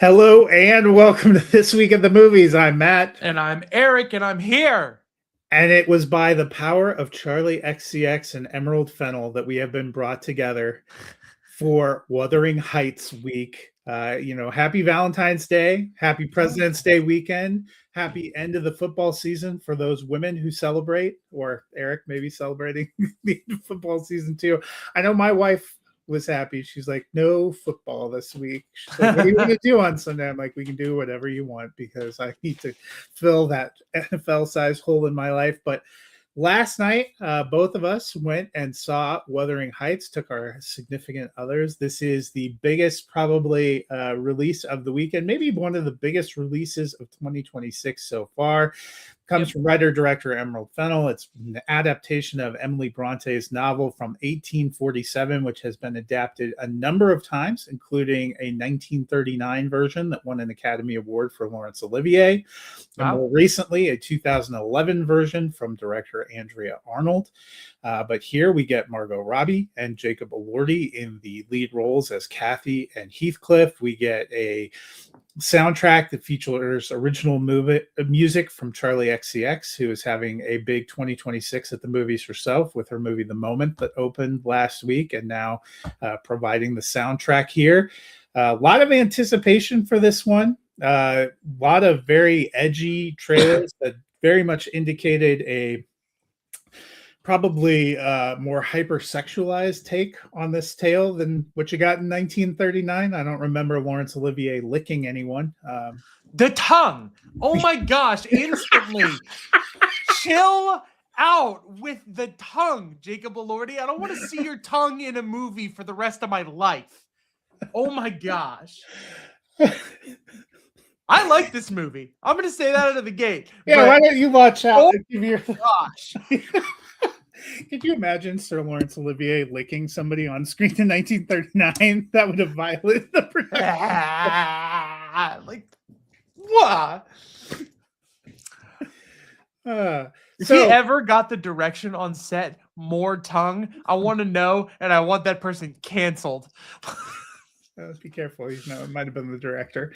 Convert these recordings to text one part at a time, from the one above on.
Hello and welcome to This Week at the Movies. I'm Matt. And I'm Eric, and I'm here. And it was by the power of Charlie XCX and Emerald Fennel that we have been brought together for Wuthering Heights week. Happy Valentine's Day, happy President's Day weekend, happy end of the football season for those women who celebrate, or Eric maybe celebrating the football season too. I know my wife was happy. She's like, no football this week. She's like, what do you want to do on Sunday? I'm like, we can do whatever you want because I need to fill that NFL size hole in my life. But last night, both of us went and saw Wuthering Heights, took our significant others. This is the biggest, probably, release of the weekend, maybe one of the biggest releases of 2026 so far. Comes from writer-director Emerald Fennel. It's an adaptation of Emily Bronte's novel from 1847, which has been adapted a number of times, including a 1939 version that won an Academy Award for Laurence Olivier. Wow. And more recently, a 2011 version from director Andrea Arnold. But here we get Margot Robbie and Jacob Elordi in the lead roles as Kathy and Heathcliff. We get a soundtrack that features original music from Charlie XCX, who is having a big 2026 at the movies herself with her movie The Moment that opened last week, and now providing the soundtrack here. A lot of anticipation for this one. A lot of very edgy trailers that very much indicated a probably more hypersexualized take on this tale than what you got in 1939. I don't remember Laurence Olivier licking anyone. The tongue. Oh my gosh, instantly. Chill out with the tongue, Jacob Elordi. I don't want to see your tongue in a movie for the rest of my life. Oh my gosh. I like this movie. I'm going to say that out of the gate. Yeah, why don't you watch out? Oh gosh. Could you imagine Sir Laurence Olivier licking somebody on screen in 1939? That would have violated the like, what? If he ever got the direction on set, more tongue, I want to know, and I want that person canceled. Let's be careful. It might have been the director.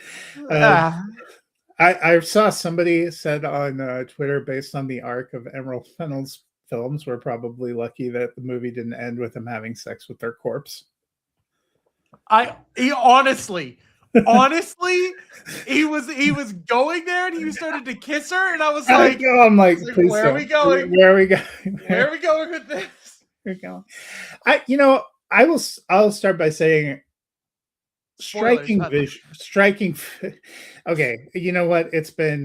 I saw somebody said on Twitter, based on the arc of Emerald Fennel's films, we're probably lucky that the movie didn't end with them having sex with their corpse. Honestly, he was going there and he started to kiss her, and I was like, where are we going? Where are we going? Where are we going with this? We're going. I'll start by saying striking vision. Okay, you know what? It's been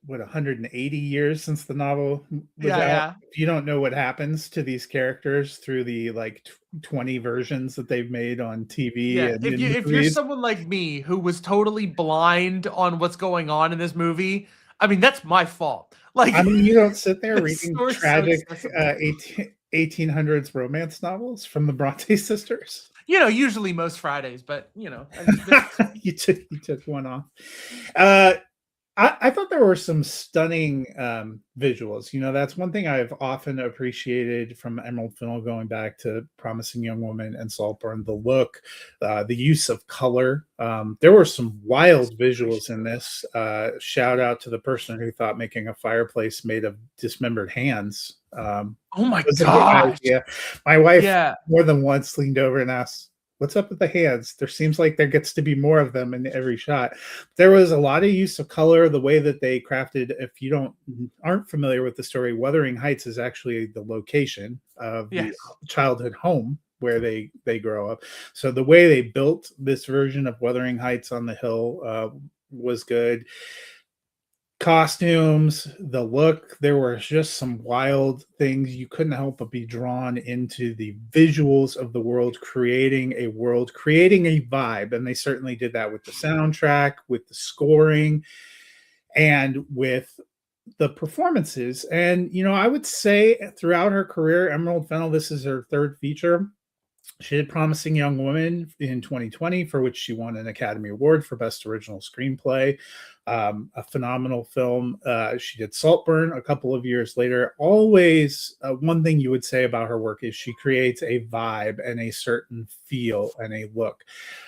180 years since the novel was out. Yeah. If you don't know what happens to these characters through the 20 versions that they've made on TV. Yeah. If you're someone like me who was totally blind on what's going on in this movie, I mean, that's my fault. You don't sit there reading tragic 1800s romance novels from the Bronte sisters. Usually most Fridays, but you took one off. I thought there were some stunning visuals. That's one thing I've often appreciated from Emerald Fennel, going back to Promising Young Woman and Saltburn. The look, the use of color. There were some wild visuals in this. Shout out to the person who thought making a fireplace made of dismembered hands. Oh my gosh. My wife more than once leaned over and asked, what's up with the hands? There seems like there gets to be more of them in every shot. There was a lot of use of color, the way that they crafted. If you aren't familiar with the story, Wuthering Heights is actually the location of the childhood home where they grow up. So the way they built this version of Wuthering Heights on the hill was good. Costumes, the look, there were just some wild things. You couldn't help but be drawn into the visuals of the world, creating a vibe. And they certainly did that with the soundtrack, with the scoring, and with the performances. And I would say throughout her career, Emerald Fennel, this is her third feature. She did Promising Young Woman in 2020, for which she won an Academy Award for Best Original Screenplay. A phenomenal film. She did Saltburn a couple of years later. Always, one thing you would say about her work is she creates a vibe and a certain feel and a look.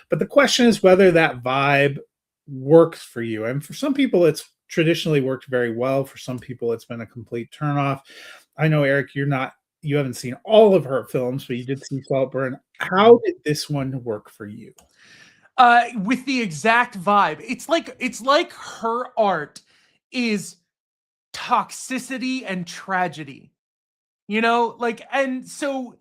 But the question is whether that vibe works for you. And for some people, it's traditionally worked very well. For some people, it's been a complete turnoff. I know, Eric, you haven't seen all of her films, but you did see Saltburn. How did this one work for you? With the exact vibe. It's like her art is toxicity and tragedy. You know, like, and so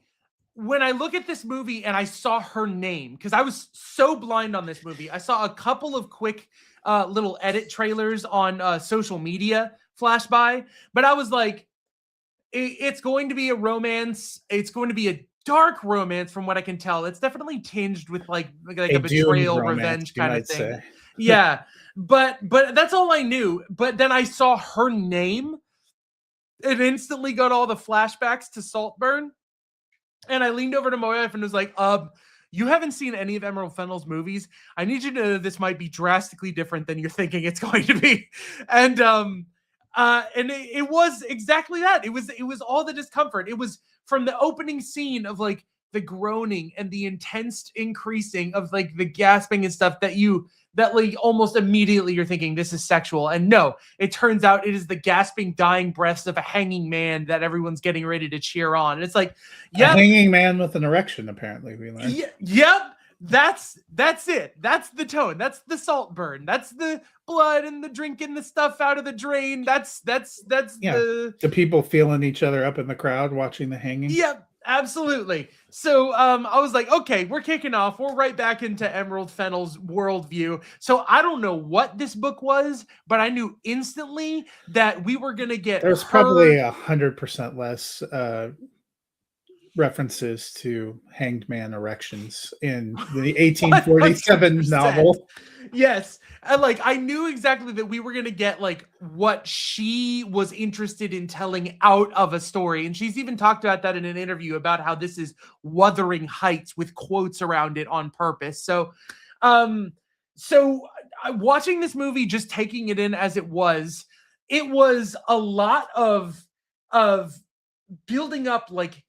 when I look at this movie and I saw her name, because I was so blind on this movie, I saw a couple of quick little edit trailers on social media flash by, but I was like, it's going to be a romance. It's going to be a dark romance, from what I can tell. It's definitely tinged with like a betrayal, revenge kind of thing. Yeah, but that's all I knew. But then I saw her name. It instantly got all the flashbacks to Saltburn. And I leaned over to my wife and was like, you haven't seen any of Emerald Fennell's movies. I need you to know that this might be drastically different than you're thinking it's going to be. And it was exactly that. It was all the discomfort. It was from the opening scene of like the groaning and the intense increasing of like the gasping and stuff that like almost immediately you're thinking this is sexual. And no, it turns out it is the gasping, dying breaths of a hanging man that everyone's getting ready to cheer on. And it's like, yeah, hanging man with an erection, apparently, we learned. Yep. That's it. That's the tone. That's the Saltburn. That's the blood and the drinking the stuff out of the drain. That's the people feeling each other up in the crowd watching the hanging. Yep, absolutely. So I was like, okay, we're kicking off. We're right back into Emerald Fennell's worldview. So I don't know what this book was, but I knew instantly that we were gonna get. There's probably 100% less references to hanged man erections in the 1847 100%. Novel. Yes. And like I knew exactly that we were going to get like what she was interested in telling out of a story. And she's even talked about that in an interview about how this is Wuthering Heights with quotes around it on purpose. So watching this movie, just taking it in as it was a lot of building up like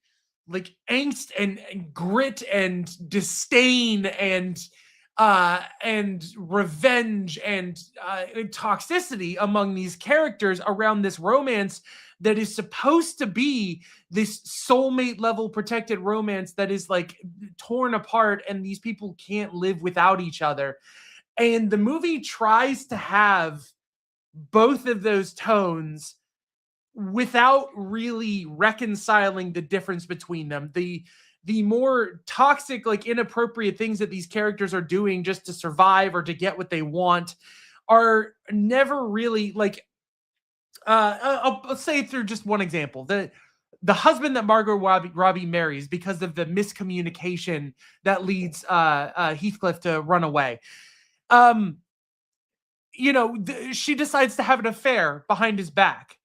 angst and grit and disdain and revenge and toxicity among these characters around this romance that is supposed to be this soulmate level protected romance that is like torn apart and these people can't live without each other. And the movie tries to have both of those tones without really reconciling the difference between them. The more toxic, like inappropriate things that these characters are doing just to survive or to get what they want are never really like, I'll say through just one example. The husband that Margot Robbie marries because of the miscommunication that leads Heathcliff to run away. She decides to have an affair behind his back.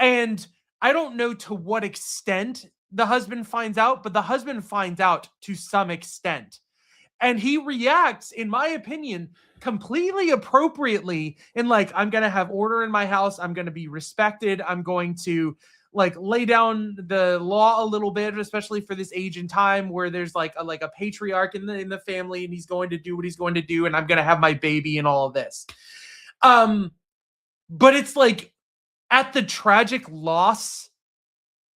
And I don't know to what extent the husband finds out, but the husband finds out to some extent. And he reacts, in my opinion, completely appropriately in like, I'm going to have order in my house. I'm going to be respected. I'm going to like lay down the law a little bit, especially for this age and time where there's like a patriarch in the family and he's going to do what he's going to do. And I'm going to have my baby and all of this. But it's like, at the tragic loss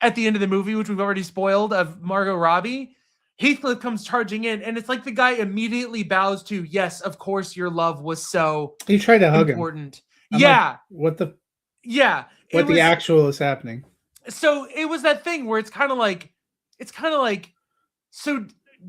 at the end of the movie, which we've already spoiled, of Margot Robbie, Heathcliff comes charging in, and it's like the guy immediately bows to, yes, of course your love was so he tried to hug important. Him. Yeah. Like, what the actual is happening? So it was that thing where it's kind of like, so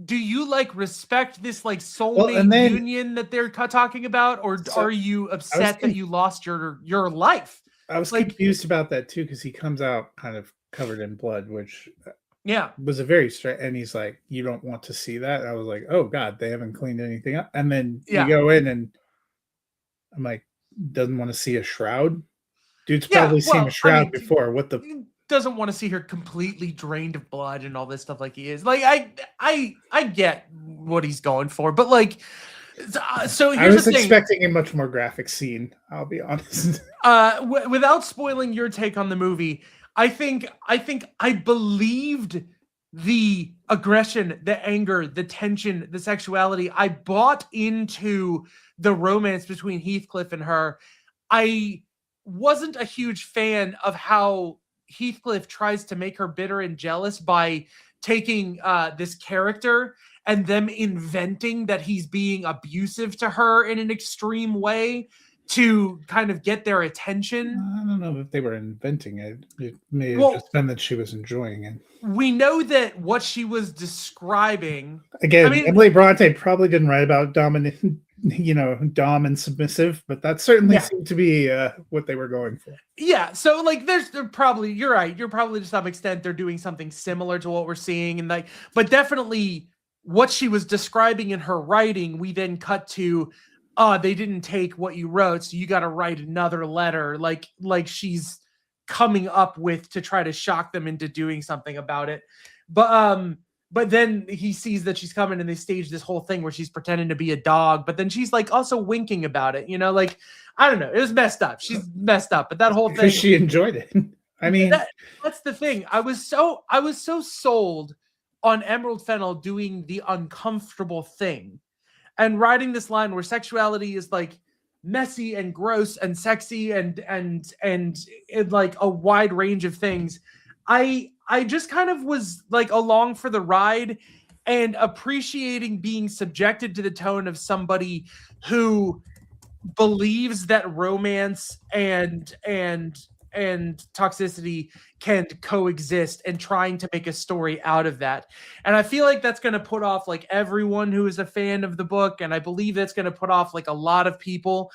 do you like respect this like soulmate union that they're talking about, or are you upset that you lost your life? I was like, confused about that too, because he comes out kind of covered in blood, which was a very straight. And he's like, "You don't want to see that." And I was like, "Oh God, they haven't cleaned anything up." And then you go in, and I'm like, "Doesn't want to see a shroud." Dude's probably seen a shroud before. What the? doesn't want to see her completely drained of blood and all this stuff like he is. Like I get what he's going for, but like so I here's was the thing. expecting a much more graphic scene, I'll be honest. Without spoiling your take on the movie, I think I believed the aggression, the anger, the tension, the sexuality. I bought into the romance between Heathcliff and her. I wasn't a huge fan of how Heathcliff tries to make her bitter and jealous by taking this character and them inventing that he's being abusive to her in an extreme way to kind of get their attention. I don't know if they were inventing it. It may have Well, just been that she was enjoying it. we know that what she was describing. Again, I mean, Emily Bronte probably didn't write about dominant, dom and submissive, but that certainly seemed to be what they were going for. Yeah, so like they're probably, you're right. You're probably to some extent they're doing something similar to what we're seeing, and like, but definitely what she was describing in her writing, we then cut to, they didn't take what you wrote, so you got to write another letter, like she's coming up with to try to shock them into doing something about it. But then he sees that she's coming and they stage this whole thing where she's pretending to be a dog, but then she's like also winking about it, like, I don't know. It was messed up. She's messed up, but that whole thing, because she enjoyed it. I mean, that's the thing. I was so sold on Emerald Fennell doing the uncomfortable thing and writing this line where sexuality is like messy and gross and sexy and like a wide range of things. I just kind of was like along for the ride and appreciating being subjected to the tone of somebody who believes that romance and toxicity can coexist and trying to make a story out of that. And I feel like that's going to put off like everyone who is a fan of the book. And I believe that's going to put off like a lot of people.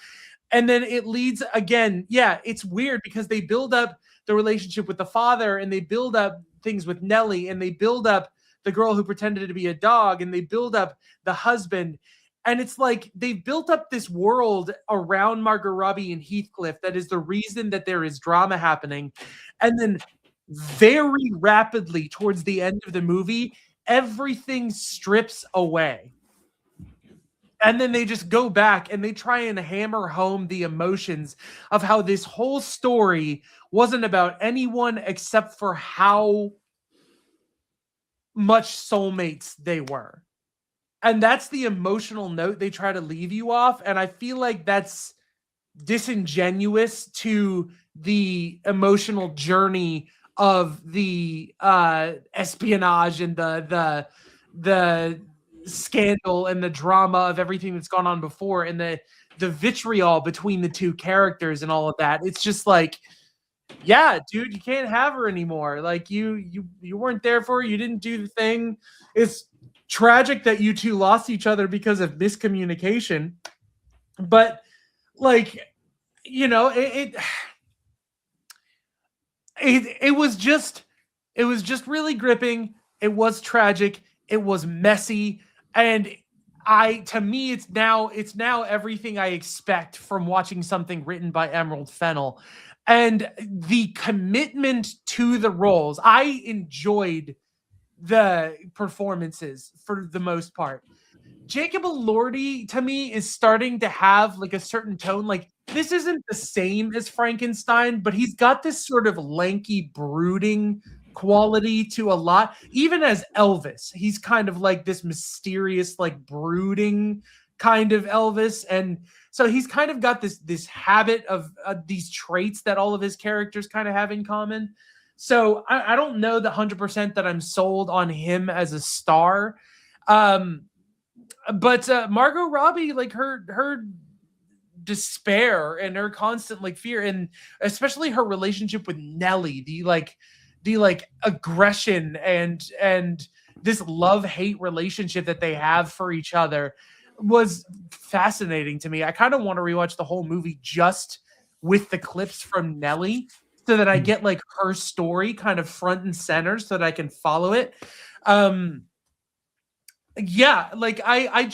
And then it leads again. Yeah, it's weird because they build up the relationship with the father and they build up things with Nellie and they build up the girl who pretended to be a dog and they build up the husband. And it's like they've built up this world around Margot Robbie and Heathcliff that is the reason that there is drama happening. And then very rapidly towards the end of the movie, everything strips away. And then they just go back and they try and hammer home the emotions of how this whole story wasn't about anyone except for how much soulmates they were. And that's the emotional note they try to leave you off. And I feel like that's disingenuous to the emotional journey of the espionage and the scandal and the drama of everything that's gone on before and the vitriol between the two characters and all of that. It's just like, yeah, dude, you can't have her anymore. Like you weren't there for her. You didn't do the thing. It's tragic that you two lost each other because of miscommunication, but like, it was just really gripping. It was tragic. It was messy. And to me, it's now everything I expect from watching something written by Emerald Fennell. And the commitment to the roles, I enjoyed the performances for the most part. Jacob Elordi to me is starting to have like a certain tone. Like this isn't the same as Frankenstein, but he's got this sort of lanky, brooding quality to a lot. Even as Elvis, he's kind of like this mysterious, like brooding kind of Elvis. And so he's kind of got this habit of these traits that all of his characters kind of have in common. So I don't know the 100% that I'm sold on him as a star. But Margot Robbie, like her despair and her constant like fear, and especially her relationship with Nellie, the aggression and this love-hate relationship that they have for each other was fascinating to me. I kind of want to rewatch the whole movie just with the clips from Nellie so that I get like her story kind of front and center so that I can follow it. Yeah, like I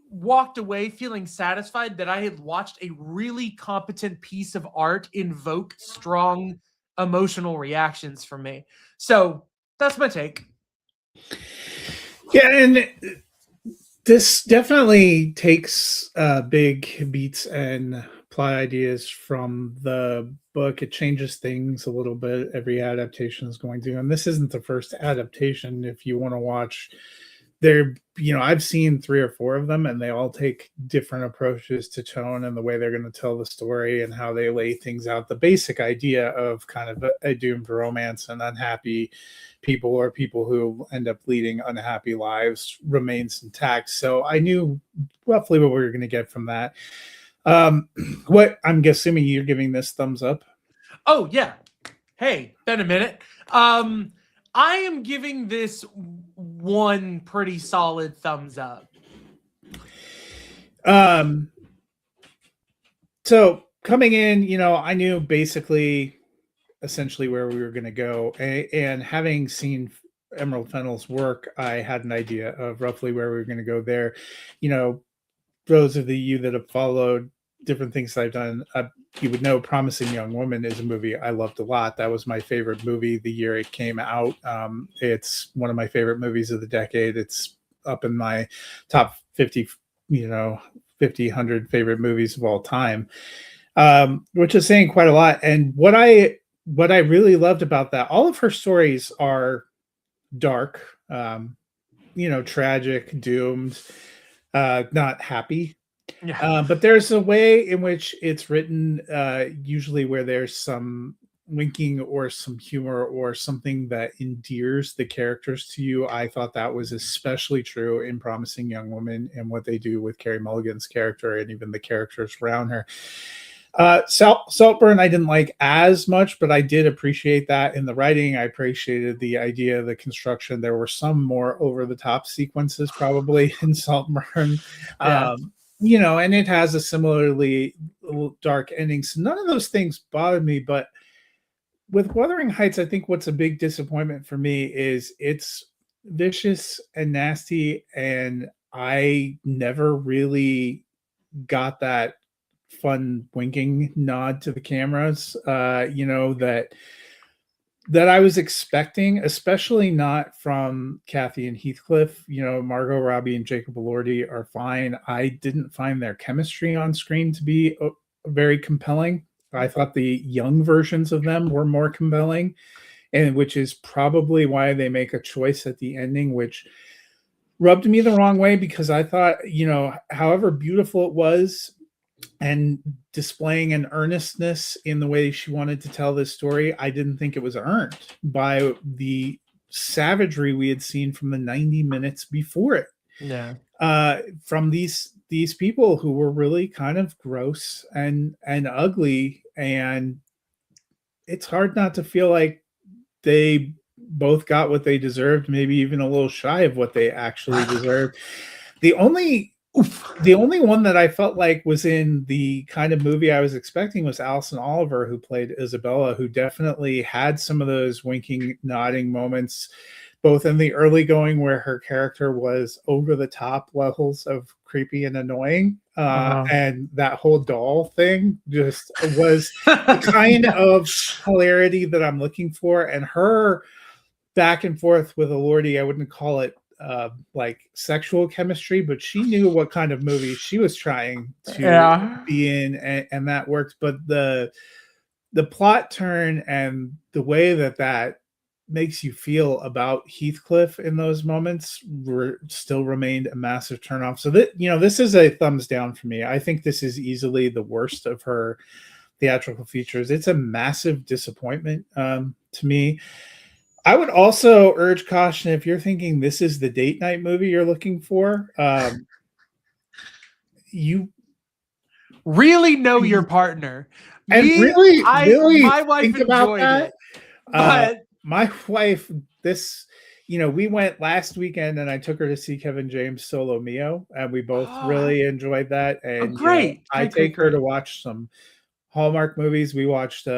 walked away feeling satisfied that I had watched a really competent piece of art invoke strong emotional reactions from me. So that's my take. Yeah, and this definitely takes big beats and plot ideas from the book. It changes things a little bit. Every adaptation is going to, and this isn't the first adaptation. If you want to watch, there, I've seen 3 or 4 of them, and they all take different approaches to tone and the way they're going to tell the story and how they lay things out. The basic idea of kind of a doomed romance and unhappy people or people who end up leading unhappy lives remains intact. So I knew roughly what we were going to get from that. What I'm assuming you're giving this thumbs up. Oh yeah. Hey, been a minute. I am giving this one pretty solid thumbs up. So coming in, I knew basically essentially where we were going to go, and having seen Emerald Fennell's work, I had an idea of roughly where we were going to go there. Those of you that have followed different things I've done, you would know Promising Young Woman is a movie I loved a lot. That was my favorite movie the year it came out. It's one of my favorite movies of the decade. It's up in my top 50, 50, 100 favorite movies of all time, which is saying quite a lot. And what I really loved about that, all of her stories are dark, tragic, doomed, not happy. Yeah. But there's a way in which it's written, usually where there's some winking or some humor or something that endears the characters to you. I thought that was especially true in Promising Young Woman and what they do with Carey Mulligan's character and even the characters around her. Saltburn I didn't like as much, but I did appreciate that in the writing. I appreciated the idea of the construction. There were some more over the top sequences probably in Saltburn. Yeah. And it has a similarly dark ending. So none of those things bothered me. But with Wuthering Heights, I think what's a big disappointment for me is it's vicious and nasty. And I never really got that fun winking nod to the cameras, that I was expecting, especially not from Kathy and Heathcliff. Margot Robbie and Jacob Elordi are fine. I didn't find their chemistry on screen to be very compelling. I thought the young versions of them were more compelling, and which is probably why they make a choice at the ending, which rubbed me the wrong way, because I thought, however beautiful it was and displaying an earnestness in the way she wanted to tell this story, I didn't think it was earned by the savagery we had seen from the 90 minutes before it. Yeah. From these people who were really kind of gross and ugly, and it's hard not to feel like they both got what they deserved, maybe even a little shy of what they actually deserved. The only one that I felt like was in the kind of movie I was expecting was Alison Oliver, who played Isabella, who definitely had some of those winking, nodding moments, both in the early going where her character was over the top levels of creepy and annoying. And that whole doll thing just was the kind of hilarity that I'm looking for. And her back and forth with Elordi, I wouldn't call it like sexual chemistry, but she knew what kind of movie she was trying to be in, and that worked. But the plot turn and the way that makes you feel about Heathcliff in those moments still remained a massive turnoff. So that, this is a thumbs down for me. I think this is easily the worst of her theatrical features. It's a massive disappointment to me. I would also urge caution if you're thinking this is the date night movie you're looking for. You really know your partner. And really my wife think about enjoyed that. it. But my wife, we went last weekend and I took her to see Kevin James' Solo Mio, and we both really enjoyed that. And great. I take her to watch some Hallmark movies. We watched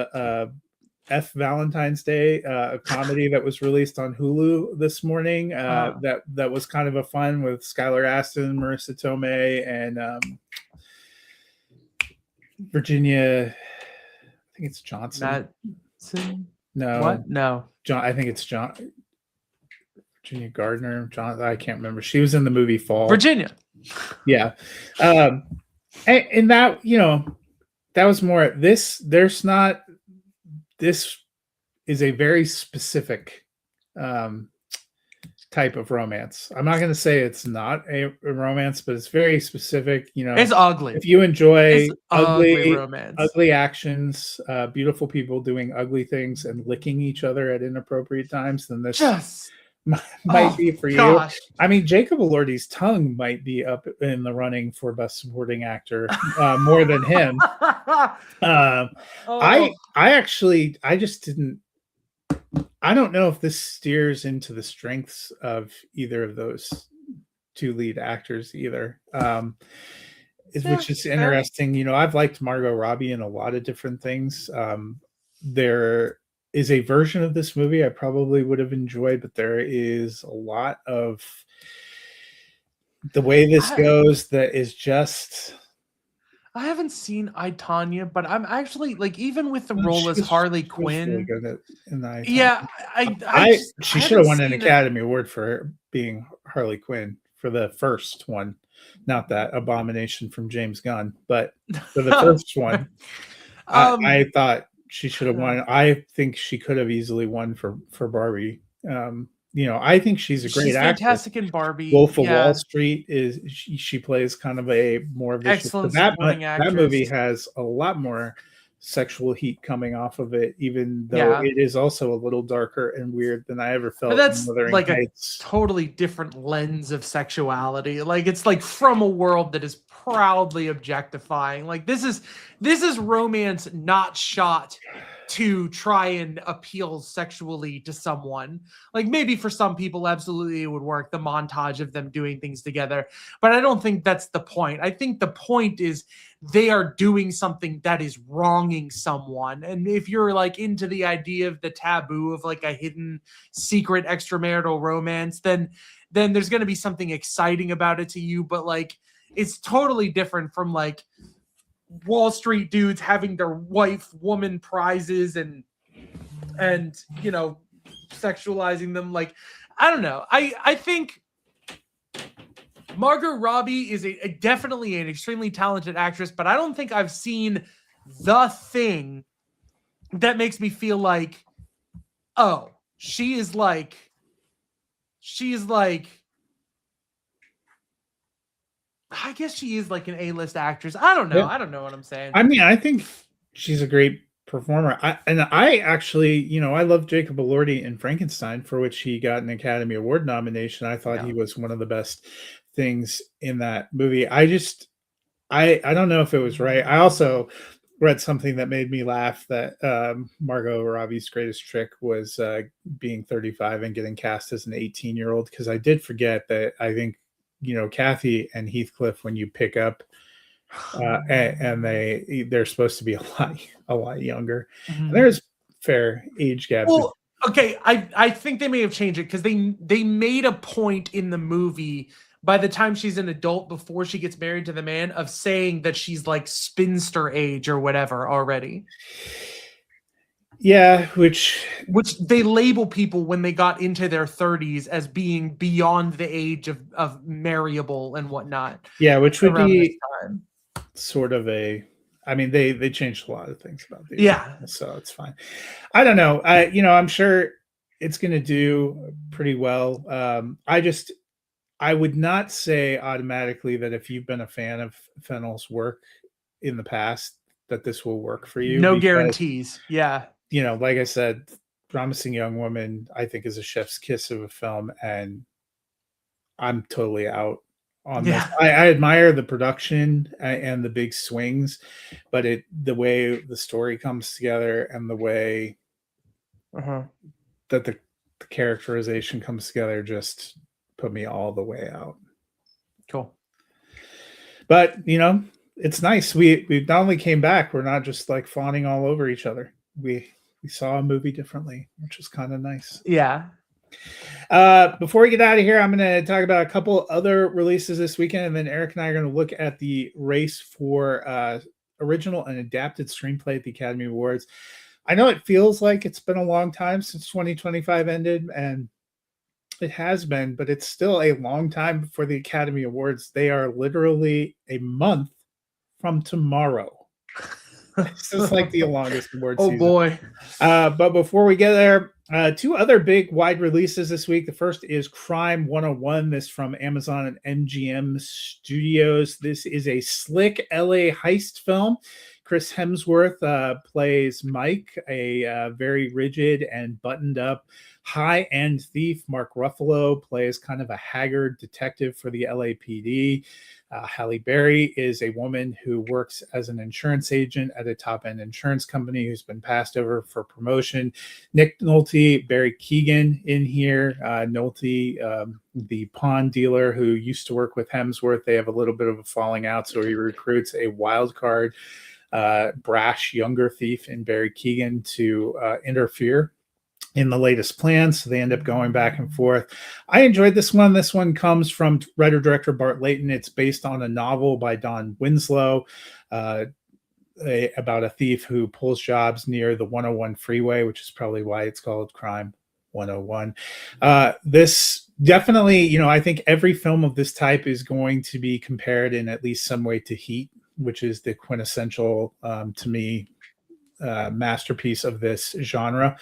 F Valentine's Day, a comedy that was released on Hulu this morning. That was kind of a fun with Skylar Astin, Marissa Tomei, and Virginia. I think it's Johnson. No, What? No. John. I think it's John. Virginia Gardner. John. I can't remember. She was in the movie Fall. Virginia. Yeah. And that, that was more this. There's not. This is a very specific type of romance. I'm not going to say it's not a romance, but it's very specific. It's ugly. If you enjoy ugly romance, ugly actions, beautiful people doing ugly things and licking each other at inappropriate times, then this might be for you. I mean, Jacob Elordi's tongue might be up in the running for best supporting actor more than him. I just didn't. I don't know if this steers into the strengths of either of those two lead actors either. Which is interesting. I've liked Margot Robbie in a lot of different things. There is a version of this movie I probably would have enjoyed, but there is a lot of the way this goes that is just. I haven't seen I, Tonya, but I'm actually even with the role as Harley Quinn. Really she should have won an Academy Award for being Harley Quinn for the first one, not that abomination from James Gunn, but for the first one. I thought she should have won. I think she could have easily won for Barbie. I think she's a great actress. Fantastic in Barbie. Wolf of Wall Street is she plays kind of a more vicious. Excellent supporting actress. That movie has a lot more sexual heat coming off of it, even though it is also a little darker and weird than I ever felt. But that's in Wuthering Heights. A totally different lens of sexuality. It's from a world that is proudly objectifying. This is romance not shot to try and appeal sexually to someone. Maybe for some people, absolutely it would work, the montage of them doing things together. But I don't think that's the point. I think the point is they are doing something that is wronging someone. And if you're into the idea of the taboo of a hidden secret extramarital romance, then there's going to be something exciting about it to you. But it's totally different from Wall Street dudes having their woman prizes and sexualizing them. I don't know. I think Margot Robbie is definitely an extremely talented actress, but I don't think I've seen the thing that makes me feel oh, she is I guess she is an A-list actress. I don't know. Yeah. I don't know what I'm saying. I mean, I think she's a great performer. I actually, I love Jacob Elordi in Frankenstein, for which he got an Academy Award nomination. I thought he was one of the best things in that movie. I don't know if it was right. I also read something that made me laugh, that Margot Robbie's greatest trick was being 35 and getting cast as an 18-year-old, because I did forget that I think Kathy and Heathcliff, when you pick up and they're supposed to be a lot younger. Mm-hmm. And there's fair age gap. Well, okay, I think they may have changed it because they made a point in the movie by the time she's an adult, before she gets married to the man, of saying that she's spinster age or whatever already. Yeah, which they label people when they got into their 30s as being beyond the age of marryable and whatnot. Yeah, which would be sort of they changed a lot of things about these. Yeah, so it's fine. I don't know. I'm sure it's going to do pretty well. I would not say automatically that if you've been a fan of Fennell's work in the past, that this will work for you. No guarantees. Yeah. Like I said, Promising Young Woman, I think, is a chef's kiss of a film, and I'm totally out on this. I admire the production and the big swings, but the way the story comes together and the way that the characterization comes together just put me all the way out. Cool. But, it's nice. We not only came back, we're not just fawning all over each other. We saw a movie differently, which is kind of nice. Yeah. Before we get out of here, I'm going to talk about a couple other releases this weekend, and then Eric and I are going to look at the race for original and adapted screenplay at the Academy Awards. I know it feels like it's been a long time since 2025 ended, and it has been, but it's still a long time before the Academy Awards. They are literally a month from tomorrow. This is like the longest award Oh season. boy. But before we get there, two other big wide releases this week. The first is Crime 101. This from Amazon and MGM Studios. This is a slick LA heist film. Chris Hemsworth plays Mike, a very rigid and buttoned up high-end thief. Mark Ruffalo plays kind of a haggard detective for the LAPD. Halle Berry is a woman who works as an insurance agent at a top-end insurance company who's been passed over for promotion. Nick Nolte, Barry Keoghan in here. Nolte, the pawn dealer who used to work with Hemsworth, they have a little bit of a falling out, so he recruits a wild card, brash younger thief in Barry Keoghan to interfere in the latest plans. So they end up going back and forth. I enjoyed this one. This one comes from writer-director Bart Layton. It's based on a novel by Don Winslow about a thief who pulls jobs near the 101 freeway, which is probably why it's called Crime 101. This definitely, I think every film of this type is going to be compared in at least some way to Heat, which is the quintessential, to me, masterpiece of this genre.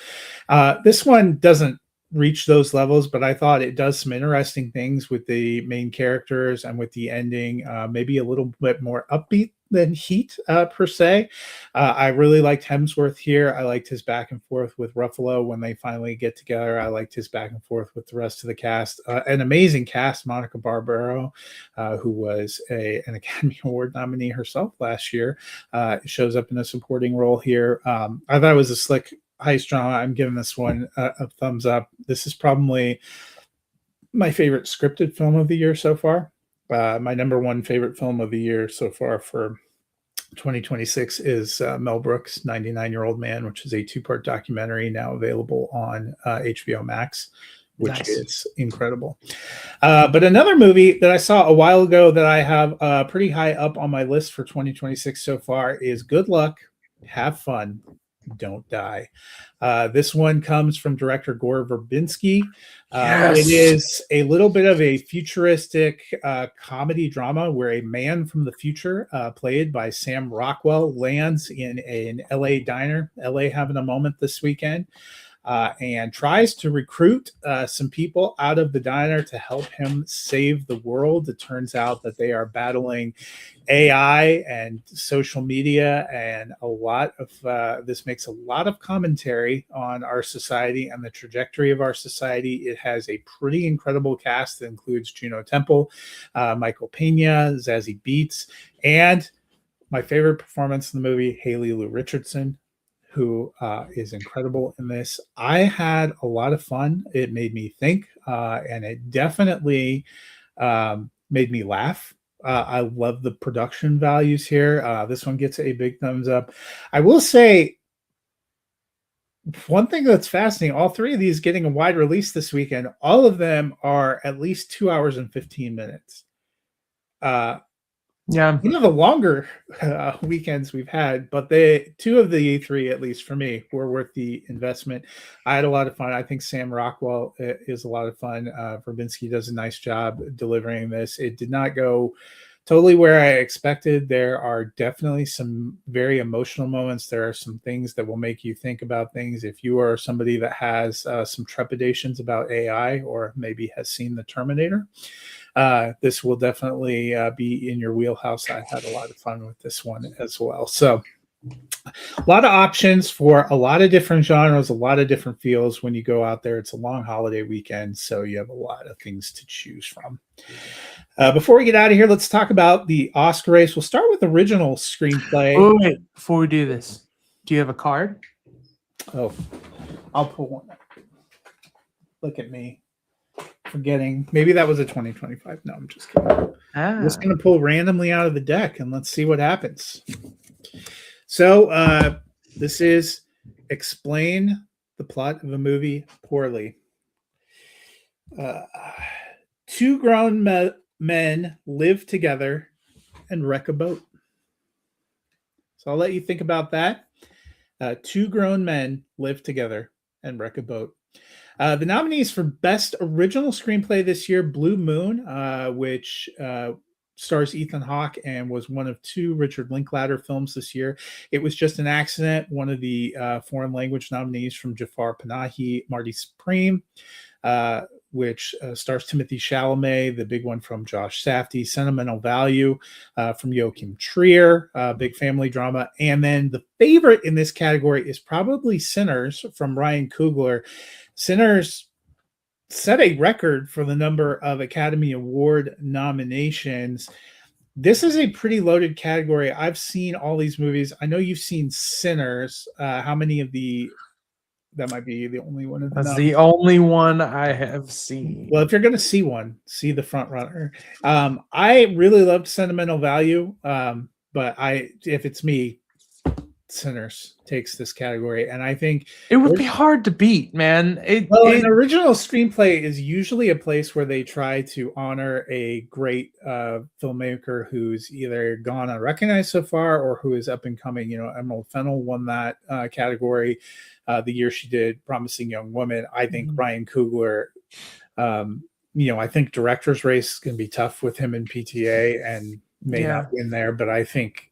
This one doesn't reach those levels, but I thought it does some interesting things with the main characters and with the ending, maybe a little bit more upbeat than Heat per se. I really liked Hemsworth here. I liked his back and forth with Ruffalo when they finally get together. I liked his back and forth with the rest of the cast. An amazing cast. Monica Barbaro, who was an Academy Award nominee herself last year, shows up in a supporting role here. I thought it was a slick heist drama. I'm giving this one a thumbs up. This is probably my favorite scripted film of the year so far. My number one favorite film of the year so far for 2026 is Mel Brooks' 99-Year-Old Man, which is a two-part documentary now available on HBO Max, which is incredible. But another movie that I saw a while ago that I have pretty high up on my list for 2026 so far is Good Luck, Have Fun, Don't Die. This one comes from director Gore Verbinski. It is a little bit of a futuristic comedy drama where a man from the future, played by Sam Rockwell, lands in an LA diner, LA having a moment this weekend, and tries to recruit some people out of the diner to help him save the world. It turns out that they are battling AI and social media, and a lot of this makes a lot of commentary on our society and the trajectory of our society. It has a pretty incredible cast that includes Juno Temple, Michael Pena, Zazie Beetz, and my favorite performance in the movie, Haley Lou Richardson, who is incredible in this. I had a lot of fun. It made me think, and it definitely made me laugh. I love the production values here. This one gets a big thumbs up. I will say one thing that's fascinating, all three of these getting a wide release this weekend, all of them are at least 2 hours and 15 minutes. Yeah. One of the longer weekends we've had, but two of the three, at least for me, were worth the investment. I had a lot of fun. I think Sam Rockwell is a lot of fun. Verbinski does a nice job delivering this. It did not go totally where I expected. There are definitely some very emotional moments. There are some things that will make you think about things. If you are somebody that has some trepidations about AI or maybe has seen The Terminator, this will definitely be in your wheelhouse. I had a lot of fun with this one as well. So a lot of options for a lot of different genres, a lot of different feels when you go out there. It's a long holiday weekend, so you have a lot of things to choose from. Before we get out of here, let's talk about the Oscar race. We'll start with original screenplay. Wait, before we do this, do you have a card? Oh, I'll pull one up. Look at me. Forgetting. Maybe that was a 2025. No, I'm just kidding. I'm just going to pull randomly out of the deck and let's see what happens. So this is explain the plot of a movie poorly. Two grown men live together and wreck a boat. So I'll let you think about that. Two grown men live together and wreck a boat. The nominees for Best Original Screenplay this year: Blue Moon, which stars Ethan Hawke and was one of two Richard Linklater films this year. It Was Just an Accident, one of the foreign language nominees from Jafar Panahi, Marty Supreme, which stars Timothy Chalamet, the big one from Josh Safdie, Sentimental Value from Joachim Trier, big family drama. And then the favorite in this category is probably Sinners from Ryan Coogler. Sinners set a record for the number of Academy Award nominations. This is a pretty loaded category. I've seen all these movies. I know you've seen Sinners. How many of the... That might be the only one of them. That's the only one I have seen. Well, if you're going to see one, see the front runner. I really loved Sentimental Value, but if it's me, Sinners takes this category, and I think it would be hard to beat, man. An original screenplay is usually a place where they try to honor a great filmmaker who's either gone unrecognized so far or who is up and coming. Emerald Fennell won that category the year she did Promising Young Woman. I think Ryan Coogler, I think director's race is going to be tough with him in PTA and may not win there, but I think,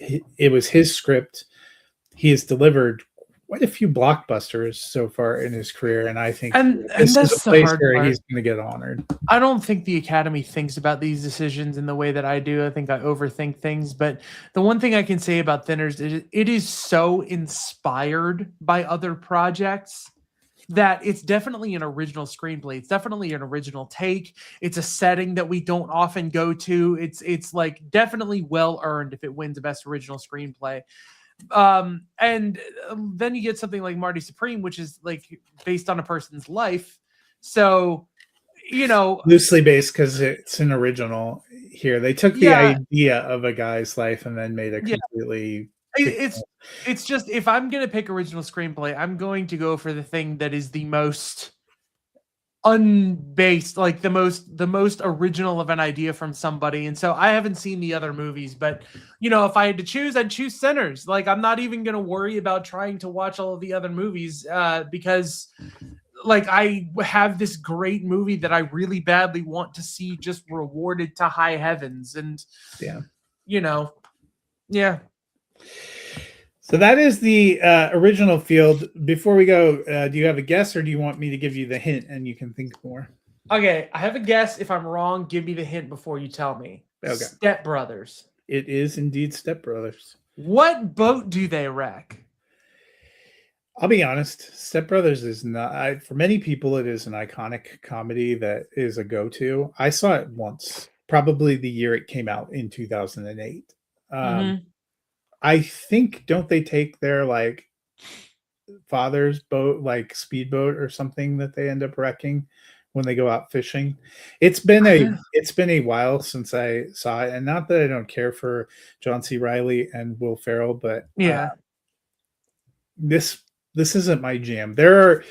it was his script. He has delivered quite a few blockbusters so far in his career, and I think this is a place where he's going to get honored. I don't think the Academy thinks about these decisions in the way that I do. I think I overthink things, but the one thing I can say about Thinners is it is so inspired by other projects that it's definitely an original screenplay. It's definitely an original take. It's a setting that we don't often go to. It's like definitely well earned if it wins the Best Original Screenplay. And then you get something like Marty Supreme, which is like based on a person's life. So, loosely based because it's an original here. They took the idea of a guy's life and then made it completely... It's just, if I'm going to pick original screenplay, I'm going to go for the thing that is the most unbased, like the most original of an idea from somebody. And so I haven't seen the other movies, but if I had to choose, I'd choose Sinners. Like, I'm not even going to worry about trying to watch all of the other movies because like I have this great movie that I really badly want to see just rewarded to high heavens. And So that is the original field. Before we go, do you have a guess, or do you want me to give you the hint and you can think more? Okay, I have a guess. If I'm wrong, give me the hint before you tell me. Okay. Step Brothers. It is indeed Step Brothers. What boat do they wreck? I'll be honest. Step Brothers is not... for many people, it is an iconic comedy that is a go-to. I saw it once, probably the year it came out in 2008. I think, don't they take their like father's boat, like speedboat or something, that they end up wrecking when they go out fishing? It's been a while since I saw it, and not that I don't care for John C. Reilly and Will Ferrell, but this isn't my jam. There are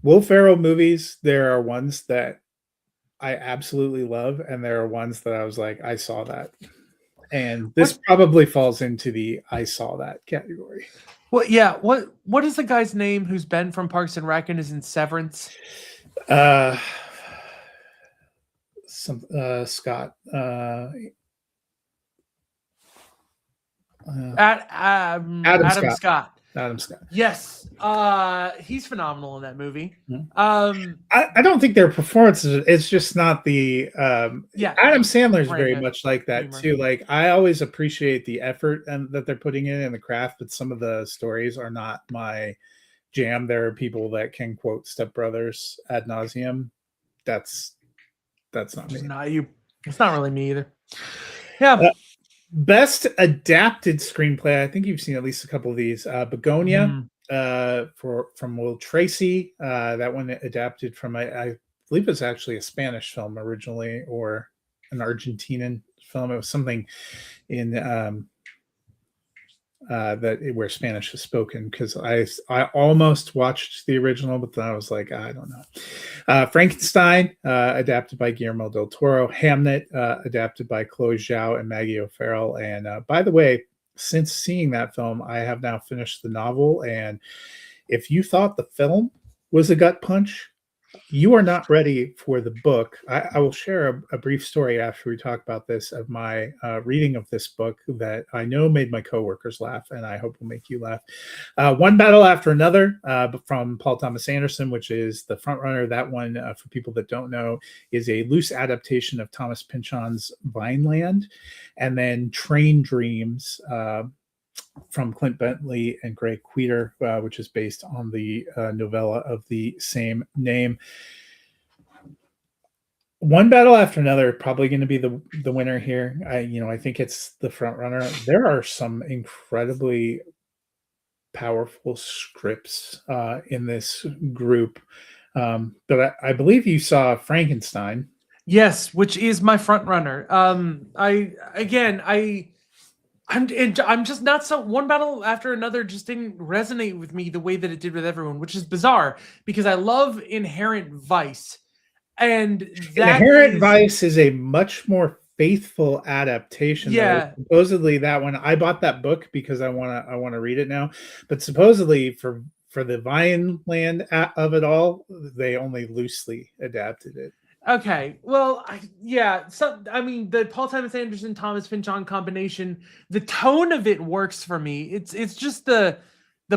Will Ferrell movies. There are ones that I absolutely love, and there are ones that I was like, I saw that. And this probably falls into the I saw that category. Well, yeah. What is the guy's name who's Ben from Parks and Rec and is in Severance? Scott. Adam Scott. Adam Scott. Yes. He's phenomenal in that movie. I don't think their performances, it's just not the Adam Sandler's very much like that too. Like, I always appreciate the effort that they're putting in the craft, but some of the stories are not my jam. There are people that can quote Step Brothers ad nauseum. That's not me. Not you. It's not really me either. Yeah. Best adapted screenplay. I think you've seen at least a couple of these. Begonia from Will Tracy. That one adapted from, I believe it's actually a Spanish film originally, or an Argentinian film. It was something in where Spanish is spoken, because I almost watched the original, but then I was like, I don't know. Frankenstein, adapted by Guillermo del Toro. Hamnet, adapted by Chloe Zhao and Maggie O'Farrell. And by the way, since seeing that film, I have now finished the novel. And if you thought the film was a gut punch, you are not ready for the book. I will share a brief story after we talk about this of my reading of this book that I know made my coworkers laugh, and I hope will make you laugh. One Battle After Another from Paul Thomas Anderson, which is the front runner. That one, for people that don't know, is a loose adaptation of Thomas Pynchon's Vineland, and then Train Dreams. From Clint Bentley and Greg Queter, which is based on the novella of the same name. One Battle After Another, probably going to be the winner here. I think it's the front runner. There are some incredibly powerful scripts in this group, but I believe you saw Frankenstein. Yes, which is my front runner. I'm just not so. One Battle After Another just didn't resonate with me the way that it did with everyone, which is bizarre because I love Inherent Vice, and that Inherent Vice is a much more faithful adaptation. Yeah, though. Supposedly that one, I bought that book because I want to read it now, but supposedly for the Vineland of it all, they only loosely adapted it. Okay, well, yeah. So, I mean, the Paul Thomas Anderson, Thomas Pynchon combination, the tone of it works for me. It's just the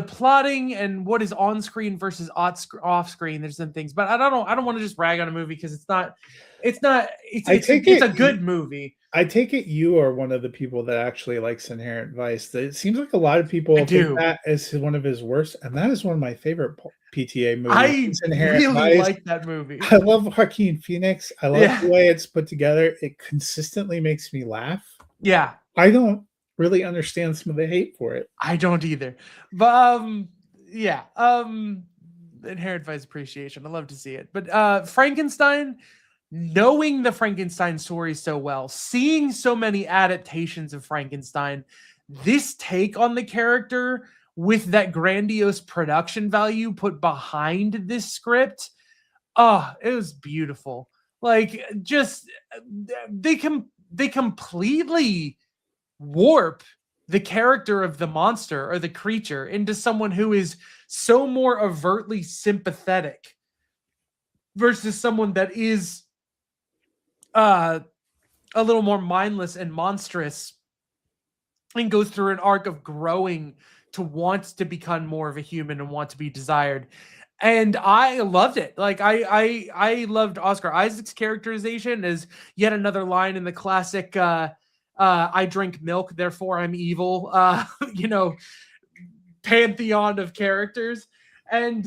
plotting and what is on screen versus off screen. There's some things, but I don't want to just rag on a movie because it's a good movie. I take it you are one of the people that actually likes Inherent Vice. It seems like a lot of people think that is one of his worst, and that is one of my favorite PTA movies. I really like that movie. I love Joaquin Phoenix. I love the way it's put together. It consistently makes me laugh. Yeah. I don't really understand some of the hate for it. I don't either. But Inherent Vice appreciation. I love to see it. But Frankenstein, knowing the Frankenstein story so well, seeing so many adaptations of Frankenstein, this take on the character with that grandiose production value put behind this script, it was beautiful. Like, just they completely warp the character of the monster or the creature into someone who is so more overtly sympathetic versus someone that is a little more mindless and monstrous and goes through an arc of growing to want to become more of a human and want to be desired. And I loved it. Like I loved Oscar Isaac's characterization as yet another line in the classic I drink milk, therefore I'm evil, pantheon of characters. And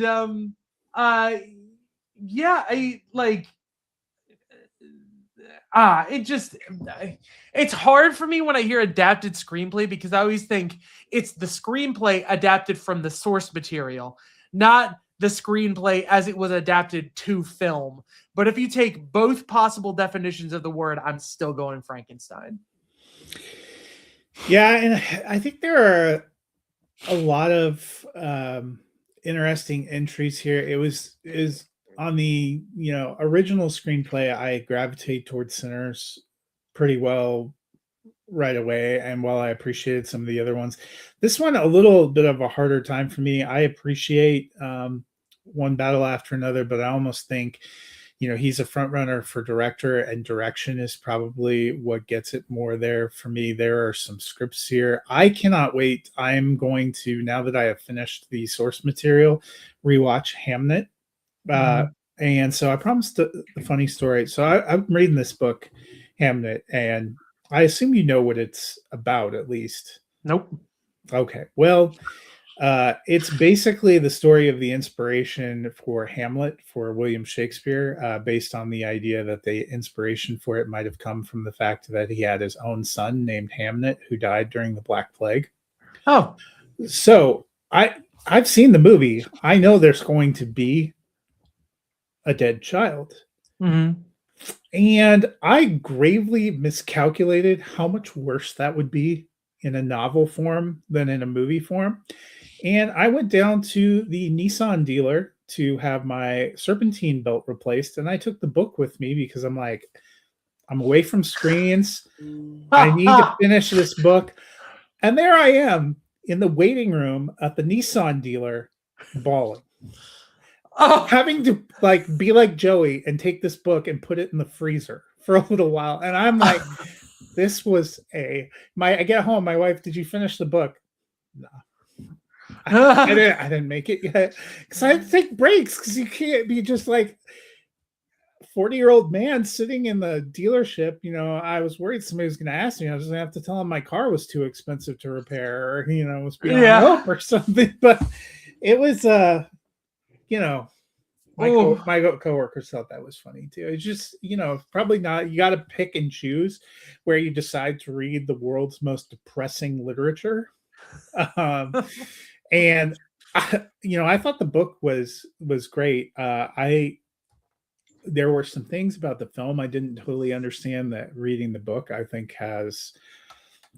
it's hard for me when I hear adapted screenplay because I always think it's the screenplay adapted from the source material, not the screenplay as it was adapted to film. But if you take both possible definitions of the word, I'm still going Frankenstein. Yeah, and I think there are a lot of interesting entries here. It is on the original screenplay. I gravitate towards Sinners pretty well right away, and while I appreciated some of the other ones, this one a little bit of a harder time for me. I appreciate One Battle After Another, but I almost think he's a front runner for director, and direction is probably what gets it more there for me. There are some scripts here. I cannot wait. I'm going to, now that I have finished the source material, rewatch Hamnet. And so I promised the funny story. So I'm reading this book, Hamnet, and I assume you know what it's about, at least. Nope. Okay. Well, it's basically the story of the inspiration for Hamlet for William Shakespeare, based on the idea that the inspiration for it might have come from the fact that he had his own son named Hamnet who died during the Black Plague. Oh. So I've seen the movie. I know there's going to be a dead child. Mm-hmm. And I gravely miscalculated how much worse that would be in a novel form than in a movie form. And I went down to the Nissan dealer to have my serpentine belt replaced. And I took the book with me because I'm like, I'm away from screens. I need to finish this book. And there I am in the waiting room at the Nissan dealer bawling, Oh, having to like be like Joey and take this book and put it in the freezer for a little while. And I'm like, this was I get home, my wife, did you finish the book? No. I didn't make it yet because I had to take breaks because you can't be just like 40-year-old man sitting in the dealership. I was worried somebody was going to ask me. I was going to have to tell him my car was too expensive to repair, or was beyond yeah. help or something. But it was, my coworkers thought that was funny too. It's just, probably not. You got to pick and choose where you decide to read the world's most depressing literature. And I thought the book was great. There were some things about the film I didn't totally understand that reading the book, I think, has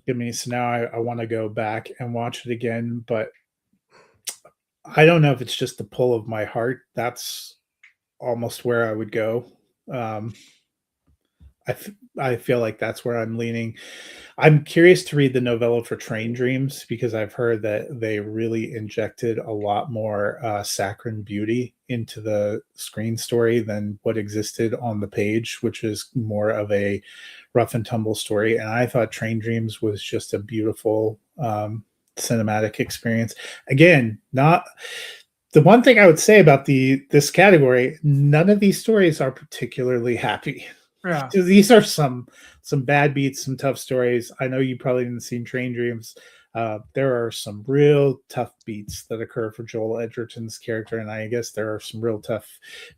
given me. So now I want to go back and watch it again, but I don't know if it's just the pull of my heart. That's almost where I would go. I feel like that's where I'm leaning. I'm curious to read the novella for Train Dreams because I've heard that they really injected a lot more saccharine beauty into the screen story than what existed on the page, which is more of a rough and tumble story. And I thought Train Dreams was just a beautiful cinematic experience. Again, not the one thing I would say about this category, none of these stories are particularly happy. Yeah. So these are some bad beats, some tough stories. I know you probably didn't see Train Dreams. There are some real tough beats that occur for Joel Edgerton's character, and I guess there are some real tough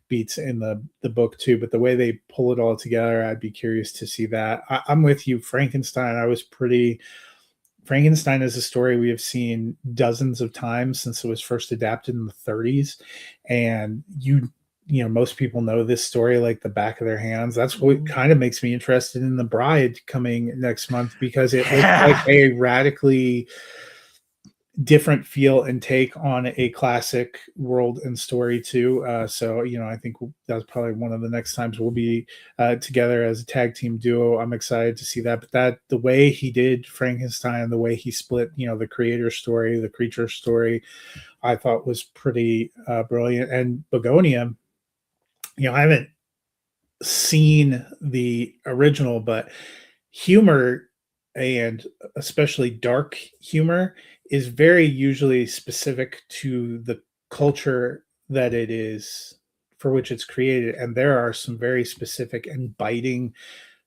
beats in the book too. But the way they pull it all together, I'd be curious to see that. I'm with you, Frankenstein. Frankenstein is a story we have seen dozens of times since it was first adapted in the 30s, and most people know this story like the back of their hands. That's what kind of makes me interested in The Bride coming next month, because it looks like a radically different feel and take on a classic world and story too. So I think that's probably one of the next times we'll be together as a tag team duo. I'm excited to see that. But that the way he did Frankenstein, the way he split the creator story, the creature story, I thought was pretty brilliant. And Begonia, I haven't seen the original, but humor, and especially dark humor, is very usually specific to the culture that it is for which it's created. And there are some very specific and biting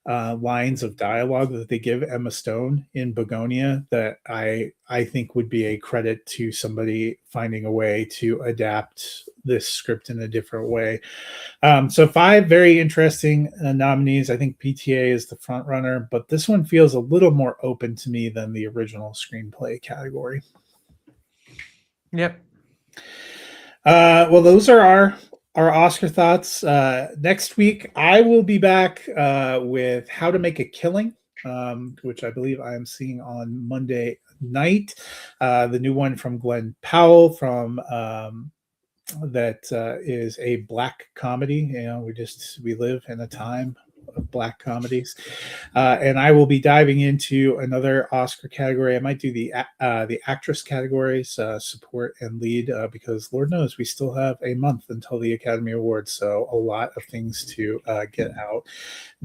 lines of dialogue that they give Emma Stone in Begonia that I think would be a credit to somebody finding a way to adapt this script in a different way. So 5 very interesting nominees. I think PTA is the front runner, but this one feels a little more open to me than the original screenplay category. Yep. Well, those are our Oscar thoughts. Next week, I will be back with How to Make a Killing, which I believe I am seeing on Monday night. The new one from Glenn Powell from that is a black comedy. We live in a time of black comedies, and I will be diving into another Oscar category. I might do the actress categories, support and lead, because Lord knows we still have a month until the Academy Awards, so a lot of things to get out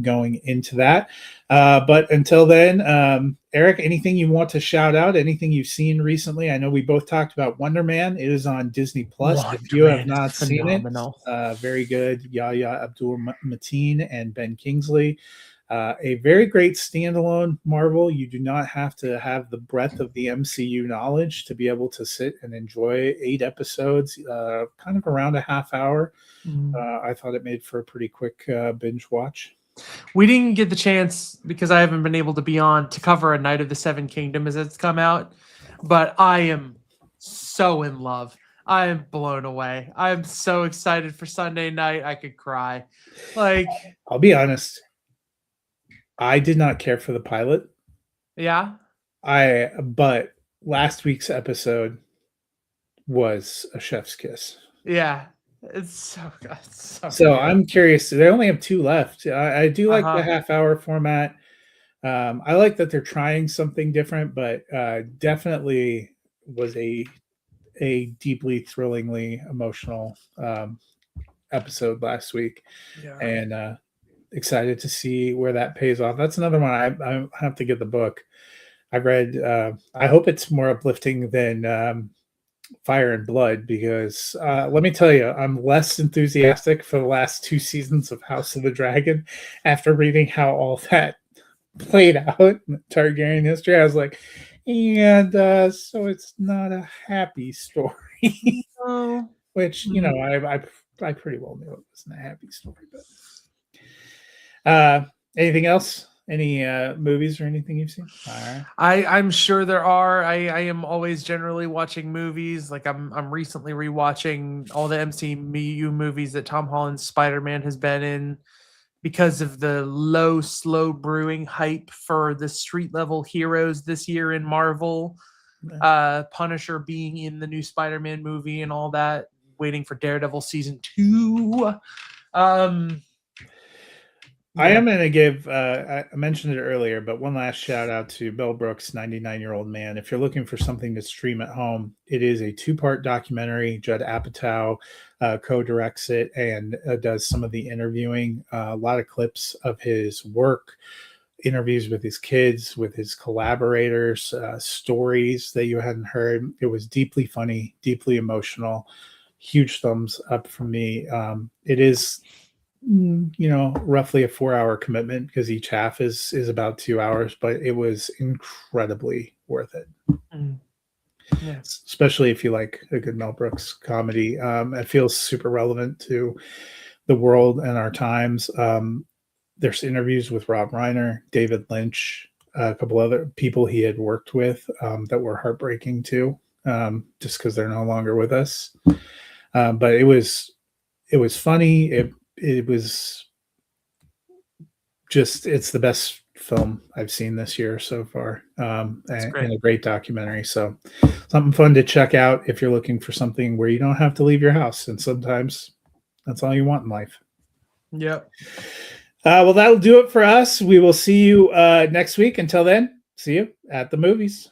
going into that. But until then, Eric, anything you want to shout out? Anything you've seen recently? I know we both talked about Wonder Man. It is on Disney Plus. If you have not seen it, very good. Yahya Abdul-Mateen and Ben Kingsley. A very great standalone Marvel. You do not have to have the breadth of the MCU knowledge to be able to sit and enjoy 8 episodes, kind of around a half hour. I thought it made for a pretty quick binge watch. We didn't get the chance, because I haven't been able to be on, to cover A Night of the Seven Kingdoms as it's come out, but I am so in love. I am blown away. I'm so excited for Sunday night. I could cry. I'll be honest, I did not care for the pilot. Yeah. But last week's episode was a chef's kiss. Yeah. It's so good. So I'm curious. They only have 2 left. I do like the half-hour format. I like that they're trying something different, but definitely was a deeply, thrillingly emotional episode last week, Yeah. and excited to see where that pays off. That's another one I have to get the book. I read. I hope it's more uplifting than Fire and Blood, because let me tell you, I'm less enthusiastic for the last 2 seasons of House of the Dragon after reading how all that played out in Targaryen history. I was like, and so it's not a happy story, No. which I pretty well knew it wasn't a happy story. But anything else? Any movies or anything you've seen? All right. I'm sure there are. I am always generally watching movies. Like I'm recently rewatching all the MCU movies that Tom Holland's Spider-Man has been in, because of the low, slow brewing hype for the street level heroes this year in Marvel. Punisher being in the new Spider-Man movie and all that. Waiting for Daredevil season 2. I am going to give, I mentioned it earlier, but one last shout out to Mel Brooks, 99-Year-Old Man. If you're looking for something to stream at home, it is a 2-part documentary. Judd Apatow co-directs it and does some of the interviewing, a lot of clips of his work, interviews with his kids, with his collaborators, stories that you hadn't heard. It was deeply funny, deeply emotional. Huge thumbs up from me. It is, roughly a 4-hour commitment, because each half is about 2 hours, but it was incredibly worth it. Yeah. Especially if you like a good Mel Brooks comedy. It feels super relevant to the world and our times. There's interviews with Rob Reiner, David Lynch, a couple other people he had worked with that were heartbreaking too, just because they're no longer with us. But it was funny. It was just, it's the best film I've seen this year so far, and a great documentary. So something fun to check out if you're looking for something where you don't have to leave your house, and sometimes that's all you want in life. Yep. Well, that'll do it for us. We will see you next week. Until then, see you at the movies.